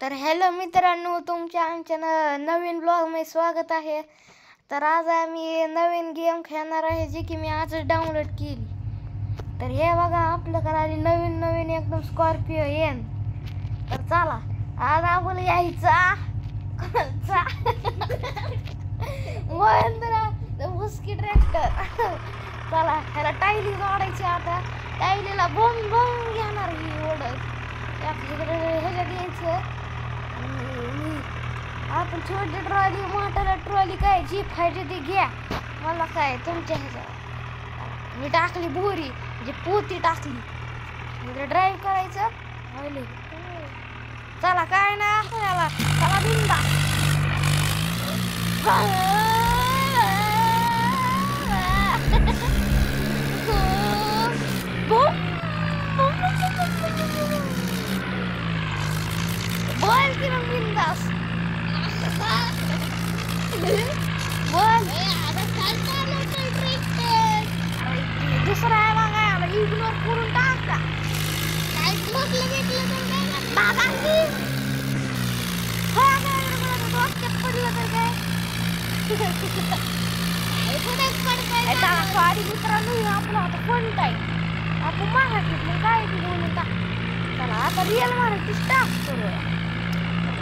तर हॅलो मित्रांनो, तुमच्या आमच्या नवीन ब्लॉगमध्ये स्वागत आहे. तर आज आम्ही नवीन गेम खेळणार आहे, जी की मी आजच डाउनलोड केली. तर हे बघा, आपल्याकडे आली नवीन नवीन एकदम स्कॉर्पिओ येन. तर चला आज आपण यायचा महेंद्र मुस्की ट्रॅक्टर. चला ह्याला टायली जोडायची. आता टायलीला बम बम घेणार ही ओढत ह्याच्यात यायचं. आपण छोटी ट्रॉली मोठ्याला ट्रॉली काय जीप खायची ती घ्या, मला काय तुमच्या ह्याच्यावर. मी टाकली बोरी म्हणजे पोती टाकली, ड्राईव्ह करायचं. चला काय नाही आपल्याला, चला बिंदा. बोल की मग बिंदास बोल. दुसरा आहे बघा, याला इग्नोर करून टाका. डोक्यात पडलं तर काय साडी मित्रांनो, आपला आता कोणता आहे आपण मराठीत मग काय बोलून टाक. चला आता रिअल मराठी स्टार्ट करूया.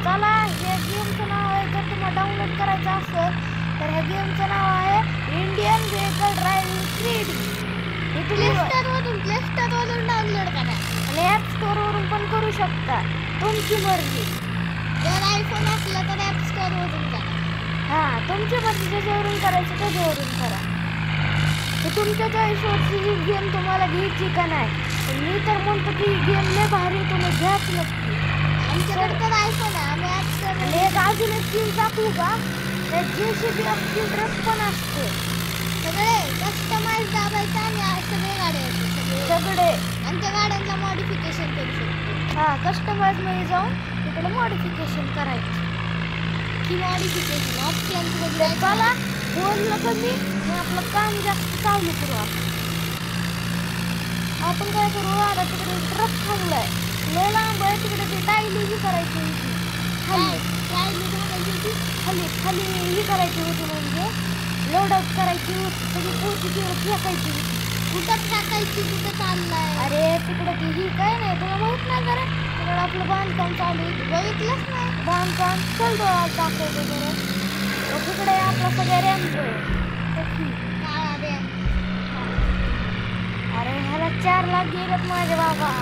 चला, हे गेमचं नाव आहे, जर तुम्हाला डाउनलोड करायचं असेल तर ह्या गेमचं नाव आहे Indian vehicle driving 3D. Play स्टोअरवरून डाउनलोड करा आणि ॲप स्टोअरवरून पण करू शकता, तुमची मर्जी. जर आयफोन असला तर ॲप स्टोअरवरून करा. हां, तुमची मर्जी, ज्याच्यावरून करायचं त्याच्यावरून करा. तर तुमच्या चॉईसवरची ही गेम तुम्हाला घ्यायची का नाही. मी तर म्हणतो की गेम लय भारी, तुम्ही घ्याच नक्की. आमच्याकडे तर आयफोन आहे, आम्ही ॲप स्टोअर. आणि एक अजून एक स्किल दाखवू का, त्यात JCB स्किल ड्रेस पण असते. सगळे कस्टमाइज दाबायचं आणि सगळे गाड्या येते सगळे, आणि त्या गाड्यांना मॉडिफिकेशन करू शकतो. हां, कस्टमाइजमध्ये जाऊन तिकडे मॉडिफिकेशन करायचं की मॉडिफिकेशन ऑप्शन वगैरे. चला बोललं कमी आणि आपलं काम जास्त चालू करू. आपण काय करू, आता तिकडे ट्रक थांबलाय लय लांब आहे, तिकडे ती टायली ही करायची होती, टायली घालायची होती खाली खाली ही करायची होती, म्हणजे लोडआउट करायची होती. सगळी पोती तिकडे फेकायची होती. कुठं टाकायची, कुठं चाललाय. अरे तिकडे ती ही काय नाही, तुला माहित नाही जरा, तिकडे आपलं बांधकाम चालू आहे, बघितलंच नाही बांधकाम. चल डोळ्यात दाखवतो जरा. तिकडे आपला सगळ्या रॅम्प काळा रॅम्प. अरे ह्याला 4 लाख गेलेत माझे बाबा.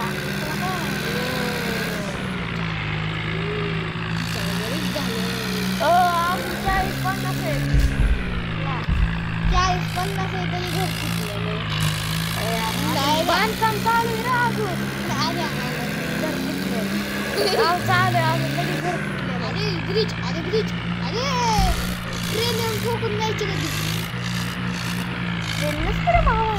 आम्ही 40-50 आहे, 40-50 आहे तरी घर फुटलेलं. बांधकाम चालू आहे अजून, घर फुटलेलं चालू आहे अजून, लगेच घर फुटलेलं. अरे ब्रिज, अरे ब्रिज, अरे ट्रेन येऊन ठोकून जायची कधी. ट्रेन नसतं रे भावा,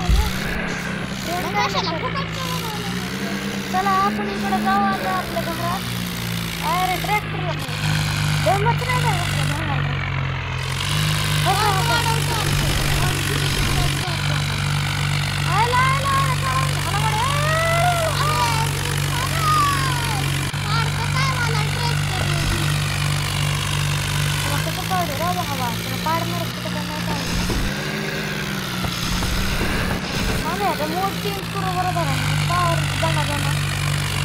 चला आपण इकडे जाऊ आता आपल्या घरात. अरे ट्रॅक्टरला जमत नाही ना मोड चेंज करू बरोबर आहे. पावर जमा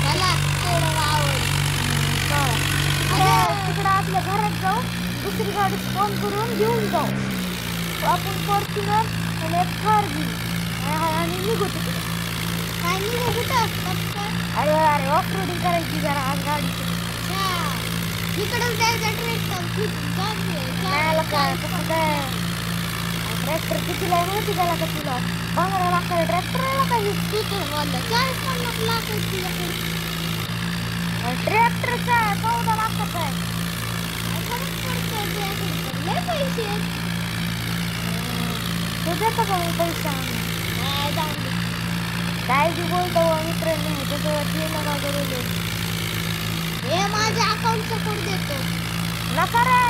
मला थोडं आवड. तिकडं आपल्या घरात जाऊ, दुसरी गाडी फोन करून घेऊन जाऊ. आपण फॉर्च्युनर आणि एक कार घेऊ आणि निघू तिकडे. काय निघू कुठं? अरे अरे ऑफ रोडिंग करायची जरा आज गाडीची. इकडं जायचं ट्रॅक्टर काय काय ट्रॅक्टर कितीला आहे माहिती त्याला का तुला? 15 लाख ट्रॅक्टरला काही बोललं 40-50 लाख ट्रॅक्टरचा 14 लाखाचा आहे. पैसे तू देतो का मी पैसा? काय बी बोलतो मित्रांनी, त्याच्यावरती नका करू दे. हे माझ्या अकाउंट सपोर्ट देतो नका रे.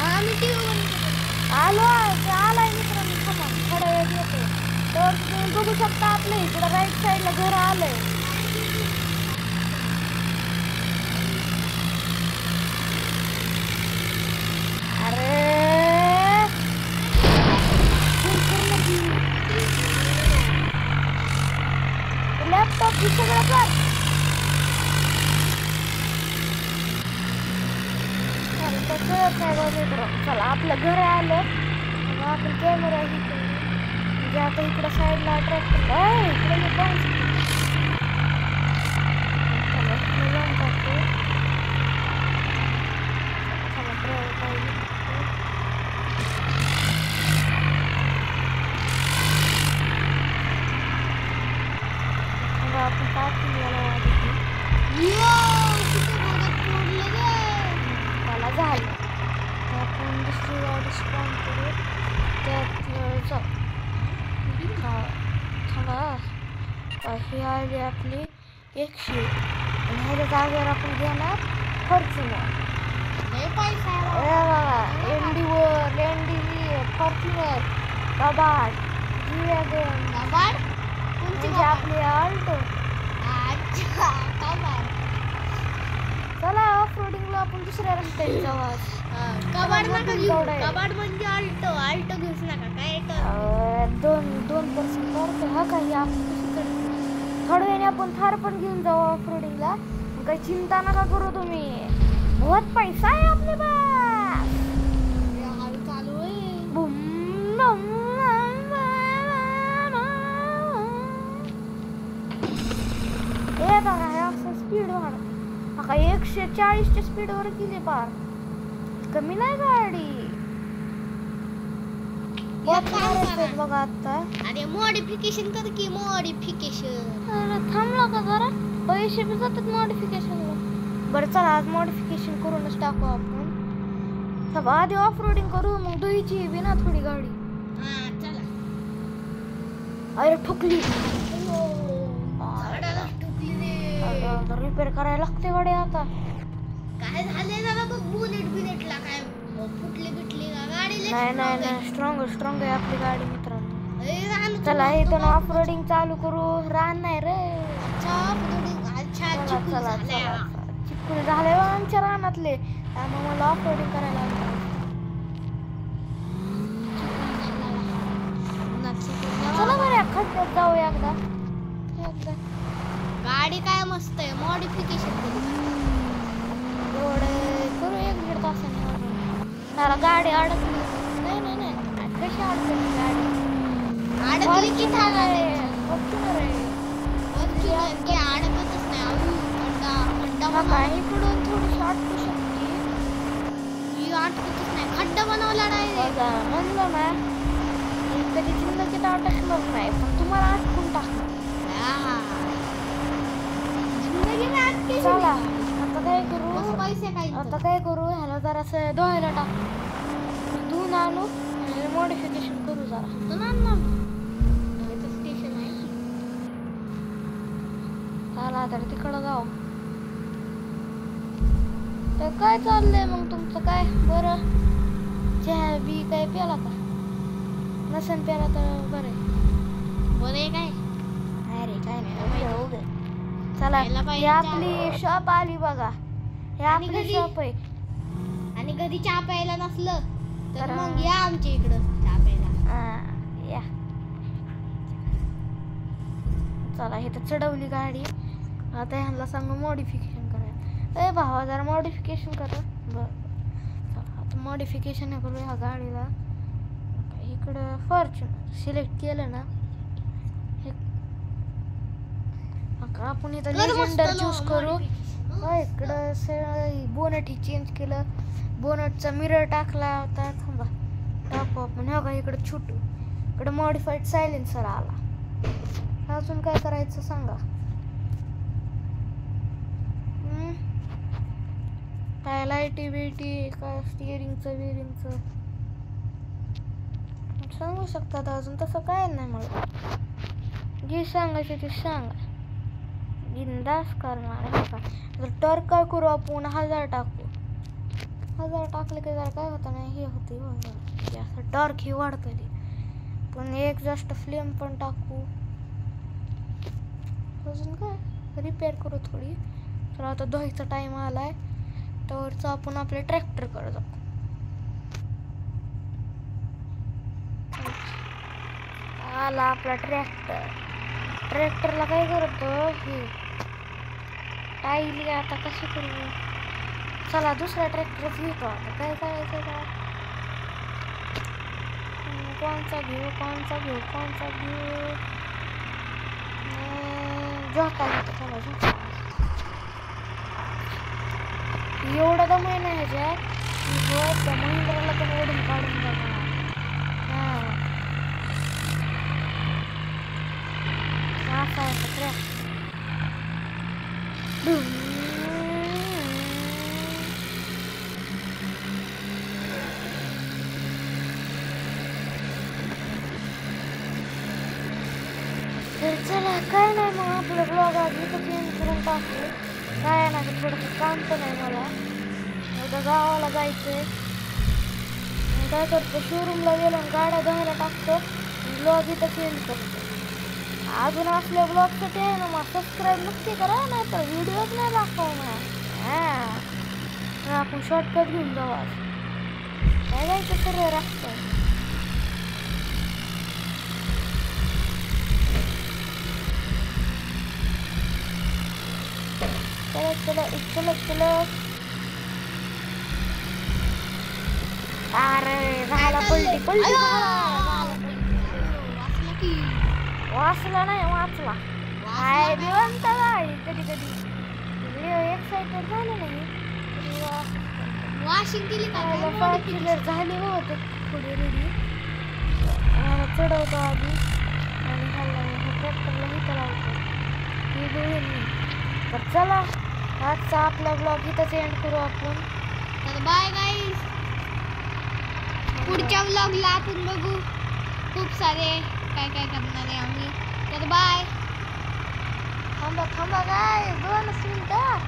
आम्ही आलो आलाय मित्रांनो. बघू शकता आपल्या इकडं राईट साईडला घर आलंय. अरे लॅपटॉप सगळं कर. कळत नाही बघ मित्र. चला आपलं घर आलं. आपण कॅमेरा म्हणजे आता इकडं साईडला ट्रॅक्टर इकडे मी जाऊन टाकतो. आपण टाकून त्याला झालं. आपण दुसरी गाडी स्पॉन करू. त्यात ही आली आपली 100 आणि ह्याच्या जागेवर आपण घेणार फॉर्च्युनर. एनडीवर फॉर्च्युनर कबाड म्हणजे आपली अल्टो. चला ऑफ रोडिंगला आपण दुसऱ्या रस्त्याने जाऊ. कबाड म्हणजे अल्टो घेऊच नका. काय 2% करतो हा काही. थोड्या वेळाने आपण थार पण घेऊन जाऊ ऑफ रोडिंगला. काही चिंता नका करू तुम्ही. बहुत पैसा आहे आपले पास. चालू आहे. स्पीड वाढ. 140च्या स्पीडवर गेली पार. कमी नाही गाडी. बघा आता. अरे मॉडिफिकेशन कर की मॉडिफिकेशन. थांबला का जरा. पैसे बी जातात मॉडिफिकेशनला. बरं चला आज मॉडिफिकेशन करूनच टाकू आपण. सब आधी ऑफ रोडिंग करू मग धुईची बी ना थोडी गाडी. चला. अरे ठुकली. रिपेअर करायला लागते गाडी आता. काय झाले ना बघ. बुलेटला काय फुटली बिटली का गाडी. नाही स्ट्रॉंग आहे आपली गाडी मित्रांनो. चला इथून ऑफ रोडिंग चालू करू. रान नाही रे. चला चिपकुल झाले आमच्या रानातले. त्यामुळे मला ऑफ रोडिंग करायला चला बरं खड्ड्यात जाऊ एकदा. गाडी काय मस्त आहे. मॉडिफिकेशन एवढे करू 1-1.5 तासाने. मला गाडी अडकली. नाही कशी अडकली गाडी. अडकली की थांबले. अडकतच नाही. इकडून थोडीशी अटकू शकते. अटकतच नाही. खड्डा बनवला नाही. म्हणलं ना कधी जिंदगीत अटकणार नाही. पण तुम्हाला अटकून टाकणार. चला आता काय करू ह्याला जरासं धुवायला टाकू. धुवून आणू आणि मॉडिफिकेशन करू जरा. स्टेशन आहे. चला तर तिकडं जाऊ. तर काय चाललंय मग तुमचं काय. बरं चहा बी काय प्याला का. नसेल प्याला तर बरं काय. अरे काय नाही. चला ही आपली शॉप आली बघा. हे आपली शॉप आहे. आणि कधी चहा प्यायला नसलं तर मग या आमच्या इकडं चहा प्यायला. या चला हे तर चढवली गाडी. आता ह्यांना सांगू मॉडिफिकेशन करायला. भावा जरा मॉडिफिकेशन करा. बरं आता मॉडिफिकेशन करू ह्या गाडीला. इकडं फॉर्च्युनर सिलेक्ट केलं ना. आपण इथं लेजेंडर चूज करू. इकडं बोनट ही चेंज केलं. बोनटचा मिरर टाकला होता. थांबा टाकू आपण. हो का इकडं छोटू. इकडं मॉडिफाईड सायलेन्सर आला. अजून काय करायचं सांगा. काय लाईटी बिटी काय स्टिअरिंगचं सांगू शकतात. अजून तसं काय नाही मला. जे सांगायचे ते सांगा. बिंदास करणार आहे का. जर टॉर्क काय करू आपण 1000 टाकू. 1000 टाकले की जरा काय होतं नाही हे होते. असं टॉर्क ही वाढतं. पण एक जास्त फ्लेम पण टाकू. अजून काय रिपेअर करू थोडी. तर आता धुवायचा टाइम आलाय त्यावरचं आपण आपल्या ट्रॅक्टरकडे जाऊ. आला आपला ट्रॅक्टरला काय करतो हे टाईली आता कशी करू. चला दुसरा ट्रॅक्टरच घेतो. आता काय करायचं का कोणचा घेऊ झोका घेतो. चला झोका. एवढा दम आहे ना ह्याच्यात त्या महिंद्राला पण ओढून काढून बघा. असा आहे ट्रॅक्टर. तर चला काय नाही मग आपलं ब्लॉग आधी तर चेंज करून टाकू. काय नाही थोडंसं काम पण आहे मला. उद्या गावाला जायचंय. काय करतो शोरूमला गेलो आणि गाड्या धुवायला टाकतो. ब्लॉग इथं चेंज करतो. अजून आपल्या ब्लॉगसाठी आहे ना मग सबस्क्राईब नक्की करा. नाही तर व्हिडिओच नाही दाखवणार. आपण शॉर्टकट घेऊन जाऊ. आज काय जायचं सर्व रस्ता. चलो अरे झाला पलटी वाचला नाही वाचला. काय देवंता कधी एक्साइटेड झाले नाही. वॉशिंग केली का झाले होते थोडी रेडी. चढवतो आधी आणि ट्रॅक्टरला हिथं लावतो. हे दोन तर चला आजचा आपला ब्लॉग इथंच एंड करू आपण. तर बाय गाईज. पुढच्या व्लॉगला आपण बघू खूप सारे काय काय करणार आहे आम्ही. तर बाय. थांबा काय 2 मिनिटं.